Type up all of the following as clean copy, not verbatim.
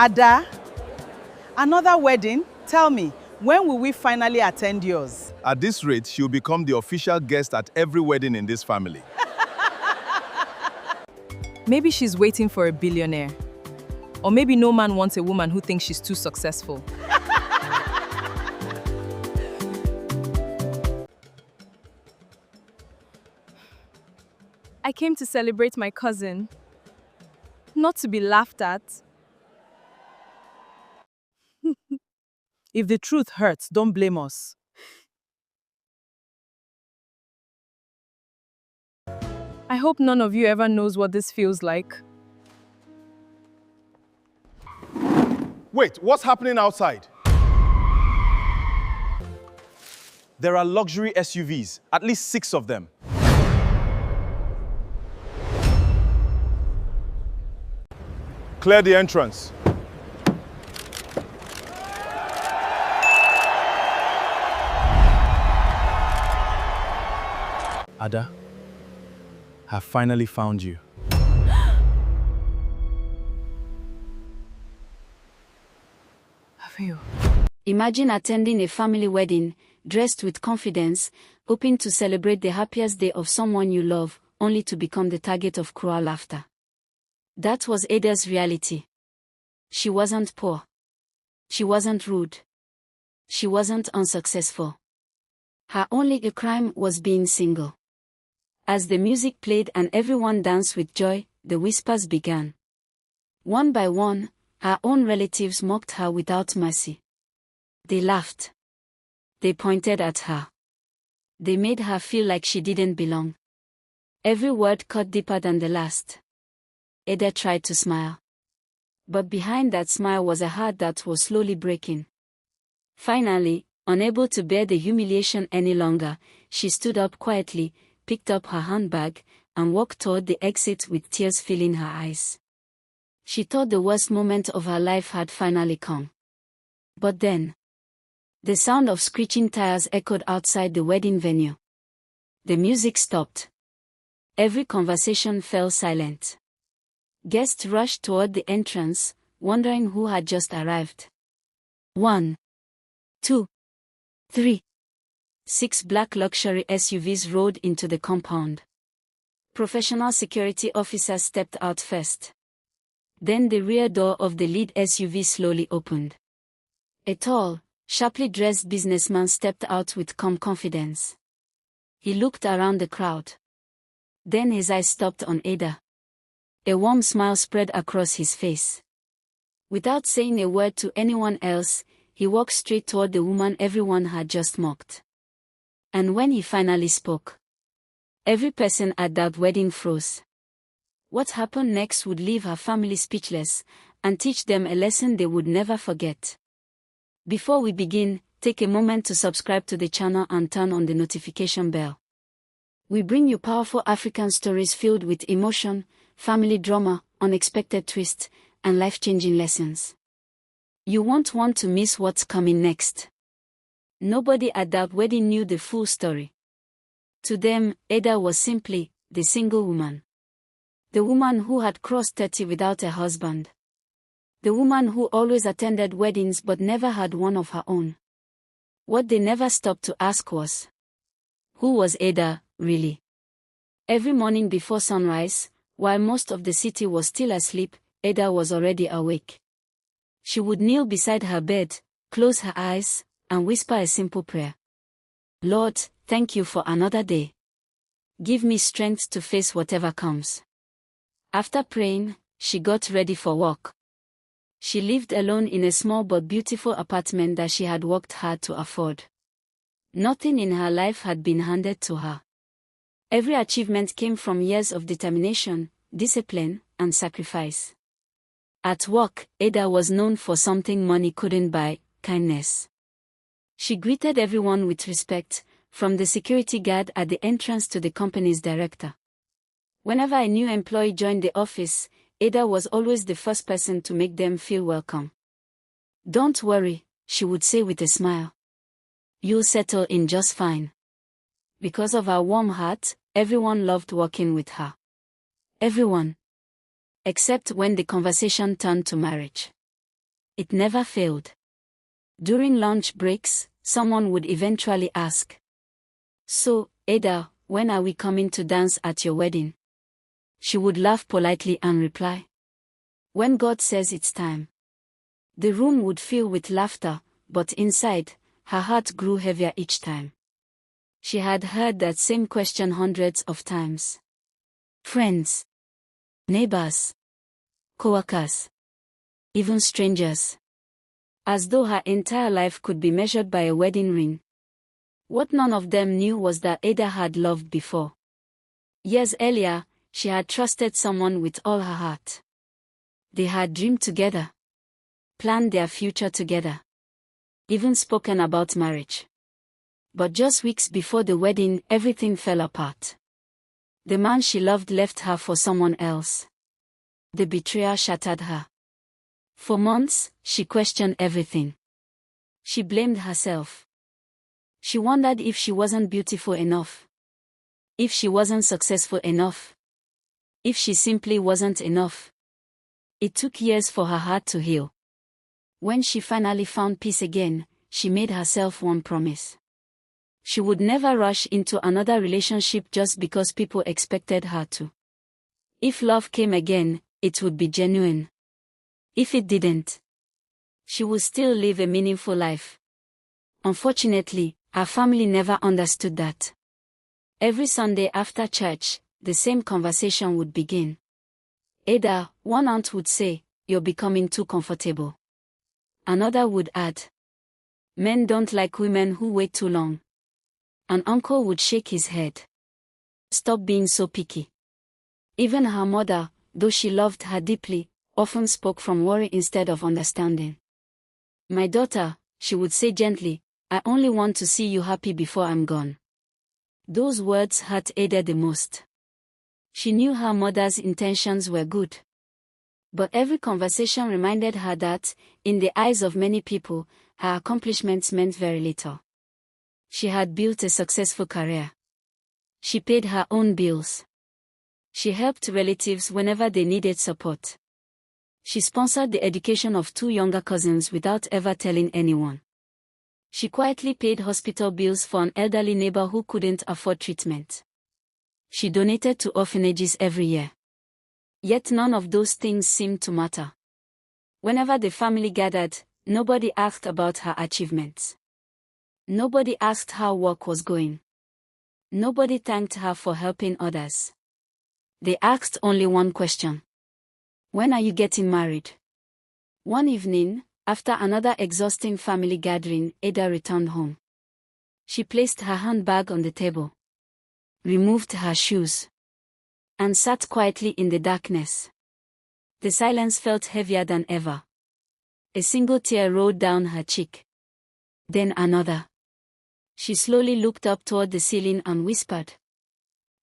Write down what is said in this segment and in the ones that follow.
Ada, another wedding? Tell me, when will we finally attend yours? At this rate, she'll become the official guest at every wedding in this family. Maybe she's waiting for a billionaire. Or maybe no man wants a woman who thinks she's too successful. I came to celebrate my cousin, not to be laughed at. If the truth hurts, don't blame us. I hope none of you ever knows what this feels like. Wait, what's happening outside? There are luxury SUVs, at least 6 of them. Clear the entrance. Ada, I finally found you. Have you? Imagine attending a family wedding, dressed with confidence, hoping to celebrate the happiest day of someone you love, only to become the target of cruel laughter. That was Ada's reality. She wasn't poor. She wasn't rude. She wasn't unsuccessful. Her only crime was being single. As the music played and everyone danced with joy, the whispers began. One by one, her own relatives mocked her without mercy. They laughed. They pointed at her. They made her feel like she didn't belong. Every word cut deeper than the last. Ada tried to smile. But behind that smile was a heart that was slowly breaking. Finally, unable to bear the humiliation any longer, she stood up quietly, picked up her handbag, and walked toward the exit with tears filling her eyes. She thought the worst moment of her life had finally come. But then, the sound of screeching tires echoed outside the wedding venue. The music stopped. Every conversation fell silent. Guests rushed toward the entrance, wondering who had just arrived. 1, 2, 3. 6 black luxury SUVs rolled into the compound. Professional security officers stepped out first. Then the rear door of the lead SUV slowly opened. A tall, sharply dressed businessman stepped out with calm confidence. He looked around the crowd. Then his eyes stopped on Ada. A warm smile spread across his face. Without saying a word to anyone else, he walked straight toward the woman everyone had just mocked. And when he finally spoke, every person at that wedding froze. What happened next would leave her family speechless, and teach them a lesson they would never forget. Before we begin, take a moment to subscribe to the channel and turn on the notification bell. We bring you powerful African stories filled with emotion, family drama, unexpected twists, and life-changing lessons. You won't want to miss what's coming next. Nobody at that wedding knew the full story. To them, Ada was simply the single woman. The woman who had crossed 30 without a husband. The woman who always attended weddings but never had one of her own. What they never stopped to ask was, who was Ada, really? Every morning before sunrise, while most of the city was still asleep, Ada was already awake. She would kneel beside her bed, close her eyes, and whisper a simple prayer. Lord, thank you for another day. Give me strength to face whatever comes. After praying, she got ready for work. She lived alone in a small but beautiful apartment that she had worked hard to afford. Nothing in her life had been handed to her. Every achievement came from years of determination, discipline, and sacrifice. At work, Ada was known for something money couldn't buy: kindness. She greeted everyone with respect, from the security guard at the entrance to the company's director. Whenever a new employee joined the office, Ada was always the first person to make them feel welcome. Don't worry, she would say with a smile. You'll settle in just fine. Because of her warm heart, everyone loved working with her. Everyone. Except when the conversation turned to marriage. It never failed. During lunch breaks, someone would eventually ask, "So, Ada, when are we coming to dance at your wedding?" She would laugh politely and reply, "When God says it's time." The room would fill with laughter, but inside, her heart grew heavier each time. She had heard that same question hundreds of times. Friends, neighbors, coworkers, even strangers. As though her entire life could be measured by a wedding ring. What none of them knew was that Ada had loved before. Years earlier, she had trusted someone with all her heart. They had dreamed together, planned their future together, even spoken about marriage. But just weeks before the wedding, everything fell apart. The man she loved left her for someone else. The betrayal shattered her. For months, she questioned everything. She blamed herself. She wondered if she wasn't beautiful enough. If she wasn't successful enough. If she simply wasn't enough. It took years for her heart to heal. When she finally found peace again, she made herself one promise. She would never rush into another relationship just because people expected her to. If love came again, it would be genuine. If it didn't, she would still live a meaningful life. Unfortunately, her family never understood that. Every Sunday after church, the same conversation would begin. "Ada," one aunt would say, "you're becoming too comfortable." Another would add, "Men don't like women who wait too long." An uncle would shake his head. "Stop being so picky." Even her mother, though she loved her deeply, often spoke from worry instead of understanding. "My daughter," she would say gently, "I only want to see you happy before I'm gone." Those words hurt Ada the most. She knew her mother's intentions were good. But every conversation reminded her that, in the eyes of many people, her accomplishments meant very little. She had built a successful career. She paid her own bills. She helped relatives whenever they needed support. She sponsored the education of 2 younger cousins without ever telling anyone. She quietly paid hospital bills for an elderly neighbor who couldn't afford treatment. She donated to orphanages every year. Yet none of those things seemed to matter. Whenever the family gathered, nobody asked about her achievements. Nobody asked how work was going. Nobody thanked her for helping others. They asked only one question. "When are you getting married?" One evening, after another exhausting family gathering, Ada returned home. She placed her handbag on the table, removed her shoes, and sat quietly in the darkness. The silence felt heavier than ever. A single tear rolled down her cheek. Then another. She slowly looked up toward the ceiling and whispered,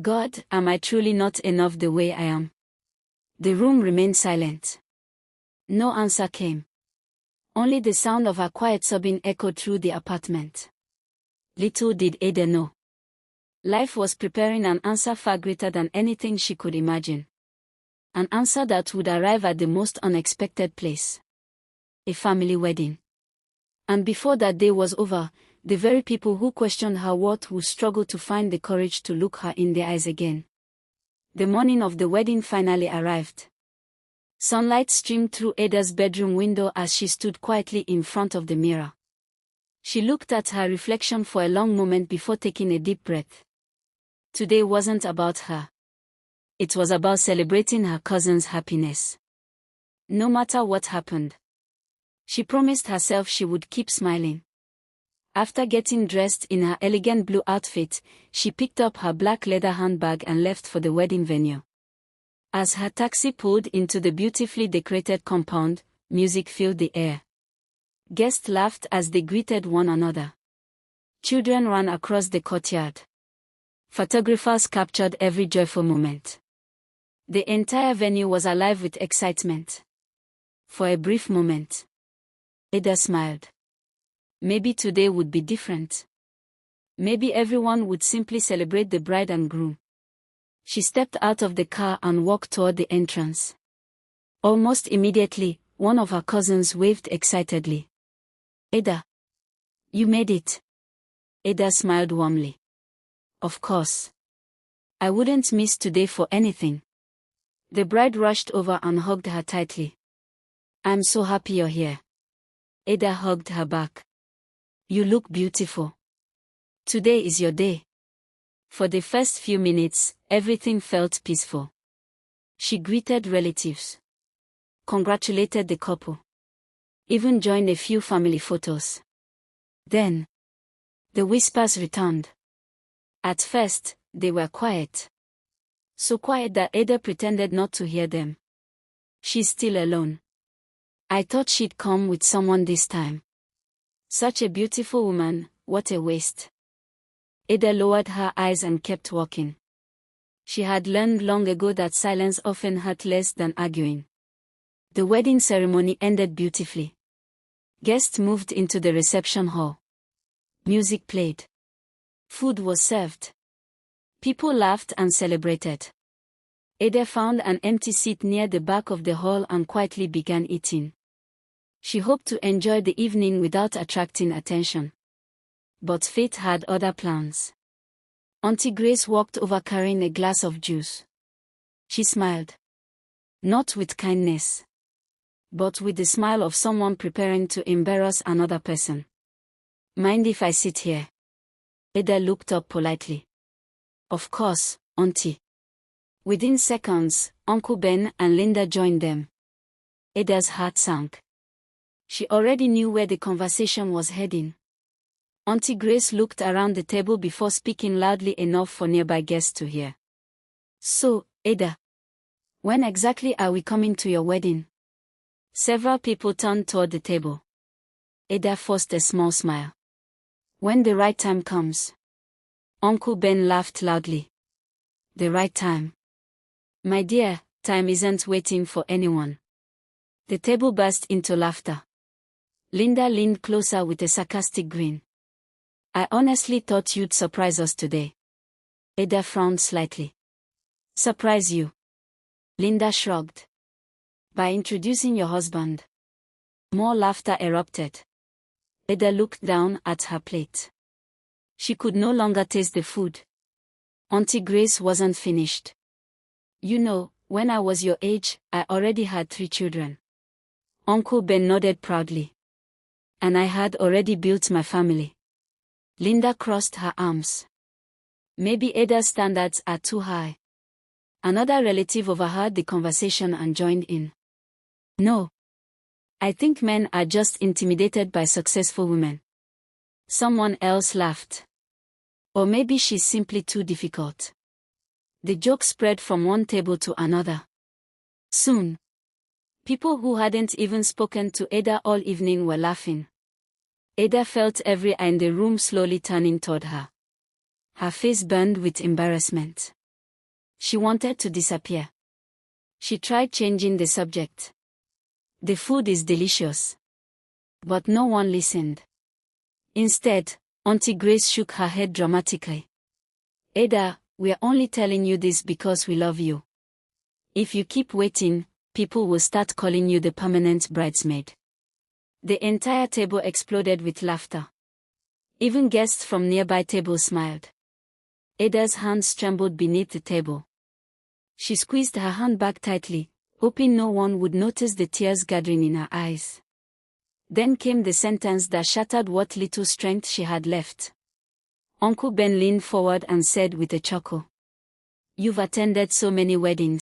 "God, am I truly not enough the way I am?" The room remained silent. No answer came. Only the sound of her quiet sobbing echoed through the apartment. Little did Ada know. Life was preparing an answer far greater than anything she could imagine. An answer that would arrive at the most unexpected place. A family wedding. And before that day was over, the very people who questioned her worth would struggle to find the courage to look her in the eyes again. The morning of the wedding finally arrived. Sunlight streamed through Ada's bedroom window as she stood quietly in front of the mirror. She looked at her reflection for a long moment before taking a deep breath. Today wasn't about her. It was about celebrating her cousin's happiness. No matter what happened. She promised herself she would keep smiling. After getting dressed in her elegant blue outfit, she picked up her black leather handbag and left for the wedding venue. As her taxi pulled into the beautifully decorated compound, music filled the air. Guests laughed as they greeted one another. Children ran across the courtyard. Photographers captured every joyful moment. The entire venue was alive with excitement. For a brief moment, Ada smiled. Maybe today would be different. Maybe everyone would simply celebrate the bride and groom. She stepped out of the car and walked toward the entrance. Almost immediately, One of her cousins waved excitedly. Ada. You made it. Ada smiled warmly. Of course. I wouldn't miss today for anything. The bride rushed over and hugged her tightly. I'm so happy you're here. Ada hugged her back. You look beautiful. Today is your day. For the first few minutes, everything felt peaceful. She greeted relatives, congratulated the couple, even joined a few family photos. Then, the whispers returned. At first, they were quiet. So quiet that Ada pretended not to hear them. She's still alone. I thought she'd come with someone this time. Such a beautiful woman, what a waste. Ada lowered her eyes and kept walking. She had learned long ago that silence often hurt less than arguing. The wedding ceremony ended beautifully. Guests moved into the reception hall. Music played. Food was served. People laughed and celebrated. Ada found an empty seat near the back of the hall and quietly began eating. She hoped to enjoy the evening without attracting attention. But fate had other plans. Auntie Grace walked over carrying a glass of juice. She smiled. Not with kindness, but with the smile of someone preparing to embarrass another person. Mind if I sit here? Ada looked up politely. Of course, Auntie. Within seconds, Uncle Ben and Linda joined them. Ada's heart sank. She already knew where the conversation was heading. Auntie Grace looked around the table before speaking loudly enough for nearby guests to hear. So, Ada, when exactly are we coming to your wedding? Several people turned toward the table. Ada forced a small smile. When the right time comes. Uncle Ben laughed loudly. The right time. My dear, time isn't waiting for anyone. The table burst into laughter. Linda leaned closer with a sarcastic grin. I honestly thought you'd surprise us today. Ada frowned slightly. Surprise you? Linda shrugged. By introducing your husband. More laughter erupted. Ada looked down at her plate. She could no longer taste the food. Auntie Grace wasn't finished. You know, when I was your age, I already had 3 children. Uncle Ben nodded proudly. And I had already built my family. Linda crossed her arms. Maybe Ada's standards are too high. Another relative overheard the conversation and joined in. No. I think men are just intimidated by successful women. Someone else laughed. Or maybe she's simply too difficult. The joke spread from one table to another. Soon, people who hadn't even spoken to Ada all evening were laughing. Ada felt every eye in the room slowly turning toward her. Her face burned with embarrassment. She wanted to disappear. She tried changing the subject. The food is delicious. But no one listened. Instead, Auntie Grace shook her head dramatically. Ada, we're only telling you this because we love you. If you keep waiting, people will start calling you the permanent bridesmaid. The entire table exploded with laughter. Even guests from nearby tables smiled. Ada's hands trembled beneath the table. She squeezed her hand back tightly, hoping no one would notice the tears gathering in her eyes. Then came the sentence that shattered what little strength she had left. Uncle Ben leaned forward and said with a chuckle, "You've attended so many weddings.